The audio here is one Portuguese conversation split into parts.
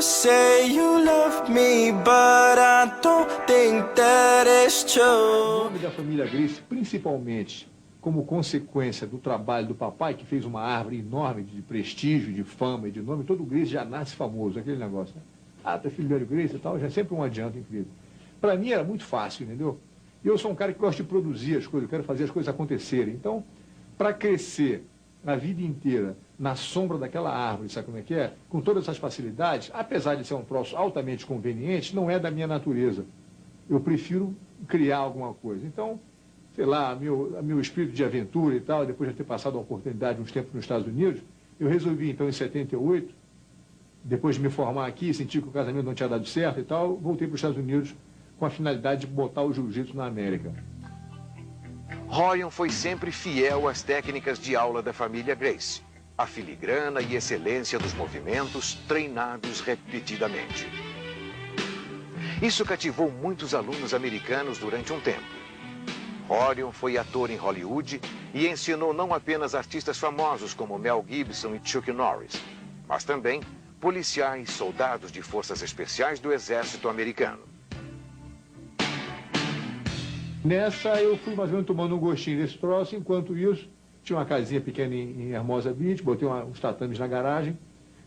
say you love me, but I don't think that it's O true. nome da família Gracie, principalmente como consequência do trabalho do papai, que fez uma árvore enorme de prestígio, de fama e de nome, todo Gracie já nasce famoso, aquele negócio, né? Ah, tu é filho do Hélio Gracie e tal, já é sempre um adianto incrível. Para mim era muito fácil, entendeu? E eu sou um cara que gosta de produzir as coisas, eu quero fazer as coisas acontecerem. Então, para crescer a vida inteira na sombra daquela árvore, sabe como é que é? Com todas essas facilidades, apesar de ser um troço altamente conveniente, não é da minha natureza. Eu prefiro criar alguma coisa. Então, sei lá, meu espírito de aventura e tal, depois de ter passado a oportunidade uns tempos nos Estados Unidos, eu resolvi, então, em 78, depois de me formar aqui, sentir que o casamento não tinha dado certo e tal, voltei para os Estados Unidos com a finalidade de botar o jiu-jitsu na América. Rorion foi sempre fiel às técnicas de aula da família Gracie, a filigrana e excelência dos movimentos treinados repetidamente. Isso cativou muitos alunos americanos durante um tempo. Rorion foi ator em Hollywood e ensinou não apenas artistas famosos como Mel Gibson e Chuck Norris, mas também policiais, soldados de forças especiais do exército americano. Nessa eu fui mais ou menos tomando um gostinho desse troço, enquanto isso tinha uma casinha pequena em Hermosa Beach, botei uns tatames na garagem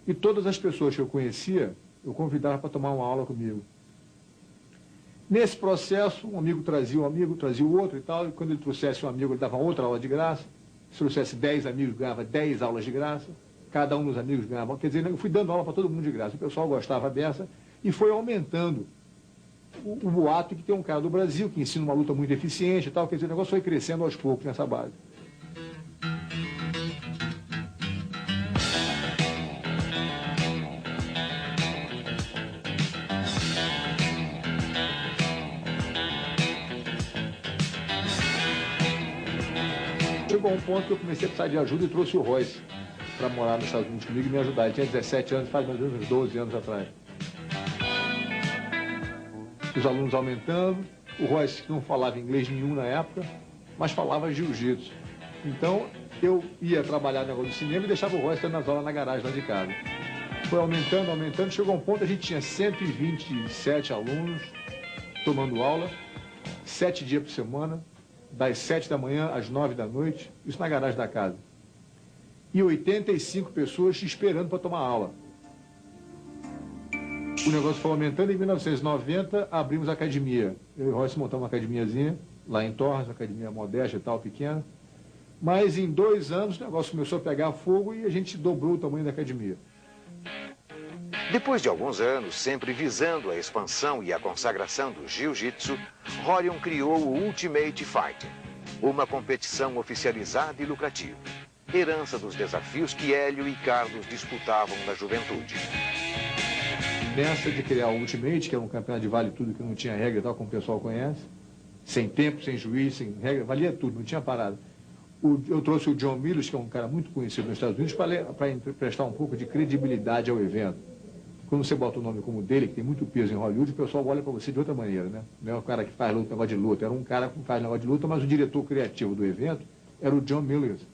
e todas as pessoas que eu conhecia, eu convidava para tomar uma aula comigo. Nesse processo, um amigo, trazia o outro e tal, e quando ele trouxesse um amigo, ele dava outra aula de graça. Se trouxesse 10 amigos, ganhava 10 aulas de graça. Cada um dos amigos ganhava. Quer dizer, eu fui dando aula para todo mundo de graça. O pessoal gostava dessa e foi aumentando o boato que tem um cara do Brasil que ensina uma luta muito eficiente e tal. Quer dizer, o negócio foi crescendo aos poucos nessa base. Chegou um ponto que eu comecei a precisar de ajuda e trouxe o Royce para morar nos Estados Unidos comigo e me ajudar. Ele tinha 17 anos, faz mais ou menos uns 12 anos atrás. Os alunos aumentando, o Royce não falava inglês nenhum na época, mas falava jiu-jitsu. Então, eu ia trabalhar no negócio do cinema e deixava o Royce dando as aulas na garagem lá de casa. Foi aumentando, aumentando, chegou um ponto, a gente tinha 127 alunos tomando aula, 7 dias por semana, das 7 da manhã às 9 da noite, isso na garagem da casa. E 85 pessoas esperando para tomar aula. O negócio foi aumentando, em 1990 abrimos a academia. Eu e o Royce montamos uma academiazinha, lá em Torres, uma academia modesta e tal, pequena. Mas em 2 anos o negócio começou a pegar fogo e a gente dobrou o tamanho da academia. Depois de alguns anos, sempre visando a expansão e a consagração do jiu-jitsu, Rorion criou o Ultimate Fighting, uma competição oficializada e lucrativa, herança dos desafios que Hélio e Carlos disputavam na juventude. Nessa de criar o Ultimate, que era um campeonato de vale tudo, que não tinha regra e tal, como o pessoal conhece, sem tempo, sem juiz, sem regra, valia tudo, não tinha parada. Eu trouxe o John Mills, que é um cara muito conhecido nos Estados Unidos, para prestar um pouco de credibilidade ao evento. Quando você bota o nome como dele, que tem muito peso em Hollywood, o pessoal olha para você de outra maneira, né? Não é o cara que faz luta, negócio de luta, era um cara que faz negócio de luta, mas o diretor criativo do evento era o John Mills.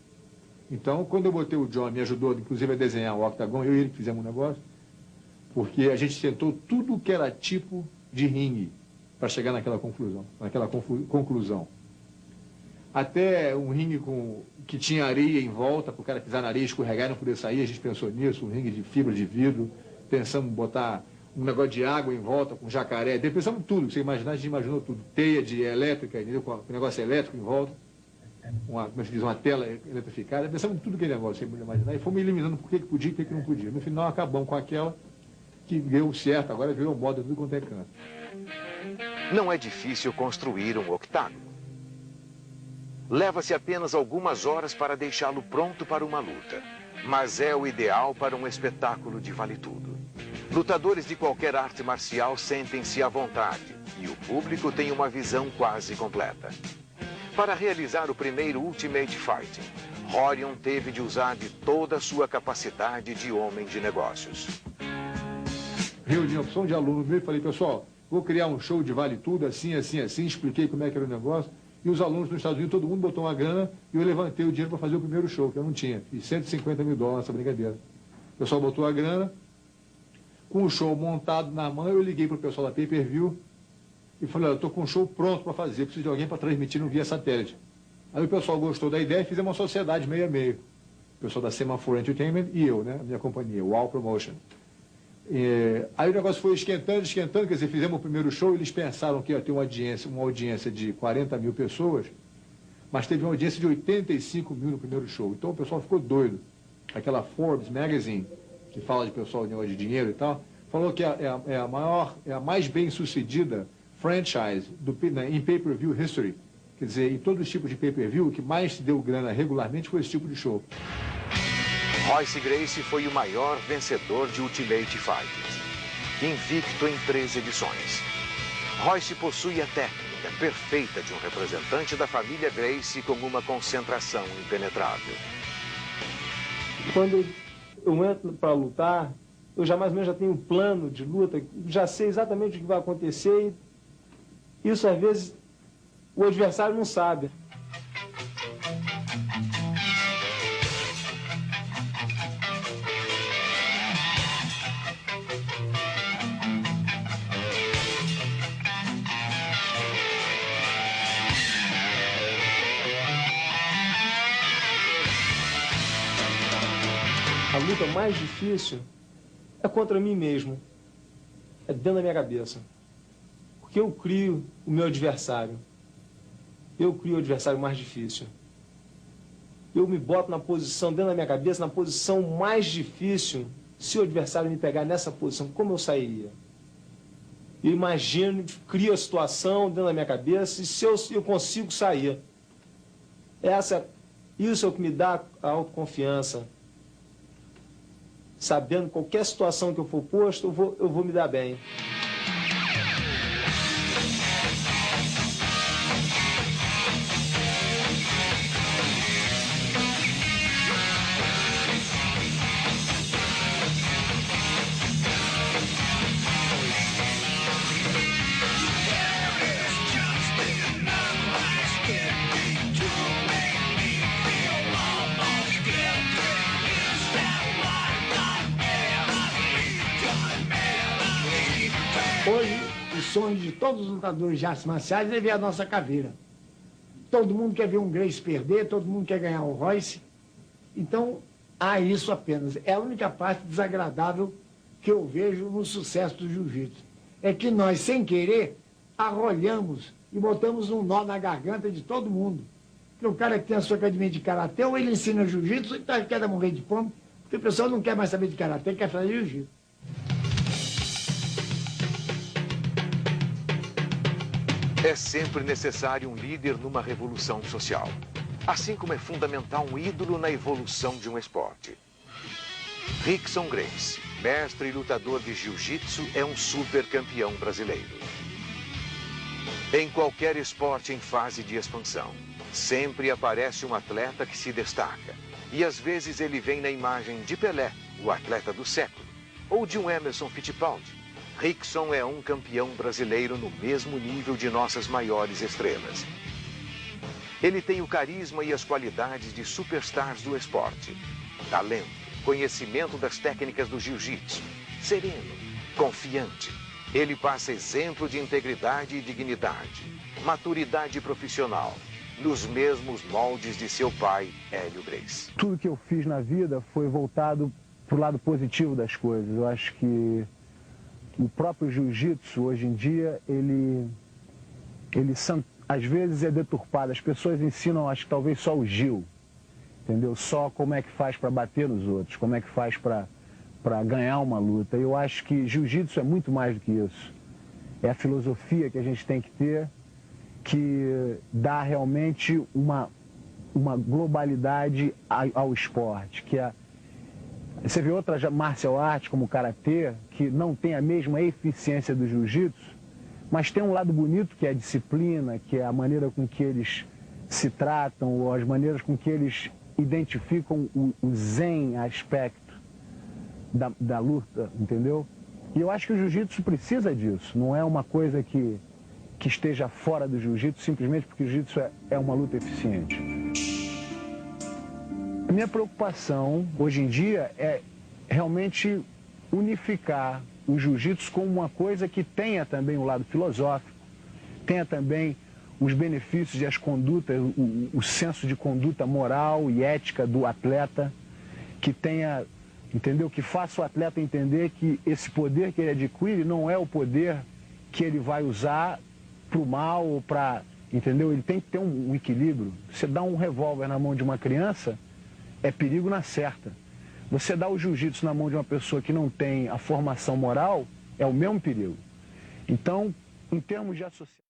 Então, quando eu botei o John, me ajudou, inclusive, a desenhar o octagon, eu e ele que fizemos um negócio, porque a gente tentou tudo que era tipo de ringue para chegar naquela conclusão. Até um ringue que tinha areia em volta, para o cara pisar na areia, escorregar e não poder sair, a gente pensou nisso, um ringue de fibra de vidro, pensamos em botar um negócio de água em volta, com jacaré, pensamos tudo, você imaginar, a gente imaginou tudo, teia de elétrica, entendeu? Com um negócio elétrico em volta, como se diz, uma tela eletrificada, pensamos em tudo aquele negócio, você pode imaginar, e fomos eliminando por que podia e por que não podia. No final acabamos com aquela que deu certo, agora virou moda tudo quanto é canto. Não é difícil construir um octágono. Leva-se apenas algumas horas para deixá-lo pronto para uma luta, mas é o ideal para um espetáculo de vale tudo. Lutadores de qualquer arte marcial sentem-se à vontade e o público tem uma visão quase completa. Para realizar o primeiro Ultimate Fighting, Rorion teve de usar de toda a sua capacidade de homem de negócios. Reuni a opção de alunos meus e falei, pessoal, vou criar um show de vale tudo, assim, assim, assim, expliquei como é que era o negócio. E os alunos nos Estados Unidos, todo mundo botou uma grana e eu levantei o dinheiro para fazer o primeiro show, que eu não tinha. Fiz $150 mil nessa brincadeira. O pessoal botou a grana. Com o show montado na mão, eu liguei para o pessoal da Pay-Per-View e falei, olha, eu estou com um show pronto para fazer, preciso de alguém para transmitir no via satélite. Aí o pessoal gostou da ideia e fizemos uma sociedade meio a meio. O pessoal da Semaphore Entertainment e eu, né, a minha companhia, o Wow Promotion. Aí o negócio foi esquentando, quer dizer, fizemos o primeiro show, eles pensaram que ia ter uma audiência de 40 mil pessoas, mas teve uma audiência de 85 mil no primeiro show. Então o pessoal ficou doido. Aquela Forbes Magazine, que fala de pessoal de dinheiro e tal, falou que é a mais bem-sucedida franchise em pay-per-view history. Quer dizer, em todos os tipos de pay-per-view, o que mais deu grana regularmente foi esse tipo de show. Royce Gracie foi o maior vencedor de Ultimate Fighters, invicto em 3 edições. Royce possui a técnica perfeita de um representante da família Gracie com uma concentração impenetrável. Quando eu entro para lutar, eu já mais ou menos já tenho um plano de luta, já sei exatamente o que vai acontecer e isso às vezes o adversário não sabe. A luta mais difícil é contra mim mesmo, é dentro da minha cabeça. Porque eu crio o meu adversário. Eu crio o adversário mais difícil. Eu me boto na posição, dentro da minha cabeça, na posição mais difícil. Se o adversário me pegar nessa posição, como eu sairia? Eu imagino, crio a situação dentro da minha cabeça e se eu consigo sair. Isso é o que me dá a autoconfiança. Sabendo qualquer situação que eu for posto, eu vou me dar bem. Hoje, o sonho de todos os lutadores de artes marciais é ver a nossa caveira. Todo mundo quer ver um Gracie perder, todo mundo quer ganhar o Royce. Então, há isso apenas. É a única parte desagradável que eu vejo no sucesso do jiu-jitsu. É que nós, sem querer, arrolhamos e botamos um nó na garganta de todo mundo. Porque o cara que tem a sua academia de karatê, ou ele ensina jiu-jitsu, ou quer morrer de fome, porque o pessoal não quer mais saber de karatê, quer fazer jiu-jitsu. É sempre necessário um líder numa revolução social. Assim como é fundamental um ídolo na evolução de um esporte. Rickson Gracie, mestre e lutador de jiu-jitsu, é um super campeão brasileiro. Em qualquer esporte em fase de expansão, sempre aparece um atleta que se destaca. E às vezes ele vem na imagem de Pelé, o atleta do século, ou de um Emerson Fittipaldi. Rickson é um campeão brasileiro no mesmo nível de nossas maiores estrelas. Ele tem o carisma e as qualidades de superstars do esporte. Talento, conhecimento das técnicas do jiu-jitsu, sereno, confiante. Ele passa exemplo de integridade e dignidade, maturidade profissional, nos mesmos moldes de seu pai, Hélio Gracie. Tudo que eu fiz na vida foi voltado para o lado positivo das coisas. Eu acho que o próprio jiu-jitsu, hoje em dia, ele às vezes é deturpado. As pessoas ensinam, acho que talvez só o Gil, entendeu? Só como é que faz para bater nos outros, como é que faz para ganhar uma luta. Eu acho que jiu-jitsu é muito mais do que isso. É a filosofia que a gente tem que ter, que dá realmente uma globalidade ao esporte, que é... Você vê outras martial arts, como o karatê, que não tem a mesma eficiência do jiu-jitsu, mas tem um lado bonito, que é a disciplina, que é a maneira com que eles se tratam, ou as maneiras com que eles identificam o zen aspecto da luta, entendeu? E eu acho que o jiu-jitsu precisa disso, não é uma coisa que esteja fora do jiu-jitsu, simplesmente porque o jiu-jitsu é uma luta eficiente. A minha preocupação, hoje em dia, é realmente unificar o jiu-jitsu como uma coisa que tenha também o lado filosófico, tenha também os benefícios e as condutas, o senso de conduta moral e ética do atleta, que tenha, entendeu? Que faça o atleta entender que esse poder que ele adquire não é o poder que ele vai usar para o mal ou para, entendeu? Ele tem que ter um equilíbrio. Você dá um revólver na mão de uma criança, é perigo na certa. Você dá o jiu-jitsu na mão de uma pessoa que não tem a formação moral, é o mesmo perigo. Então, em termos de associação...